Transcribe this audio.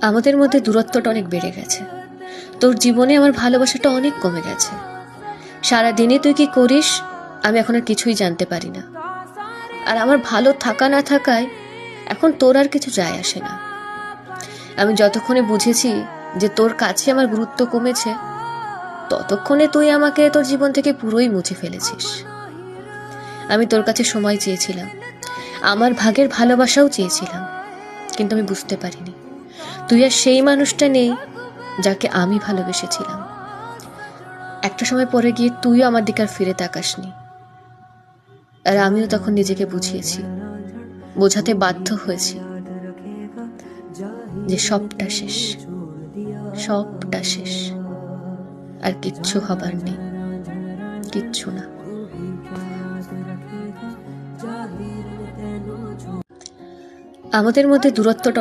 আমাদের মধ্যে দূরত্বটা অনেক বেড়ে গেছে। তোর জীবনে আমার ভালোবাসাটা অনেক কমে গেছে। সারাদিনে তুই কি করিস আমি এখন আর কিছুই জানতে পারি না। আর আমার ভালো থাকা না থাকায় এখন তোর আর কিছু যায় আসে না। আমি যতক্ষণে বুঝেছি যে তোর কাছে আমার গুরুত্ব কমেছে, ততক্ষণে তুই আমাকে তোর জীবন থেকে পুরোই মুছে ফেলেছিস। আমি তোর কাছে সময় চেয়েছিলাম, আমার ভাগের ভালোবাসাও চেয়েছিলাম, কিন্তু আমি বুঝতে পারিনি তুই আর সেই মানুষটা নেই যাকে আমি ভালোবেসেছিলাম। একটা সময় পরে গিয়ে তুইও আমার দিকে আর ফিরে তাকাসনি। আর আমিও তখন নিজেকে বুঝিয়েছি, বোঝাতে বাধ্য হয়েছি যে সবটা শেষ, সবটা শেষ, আর কিচ্ছু হবার নেই, কিচ্ছু না। আমাদের মধ্যে দূরত্বটা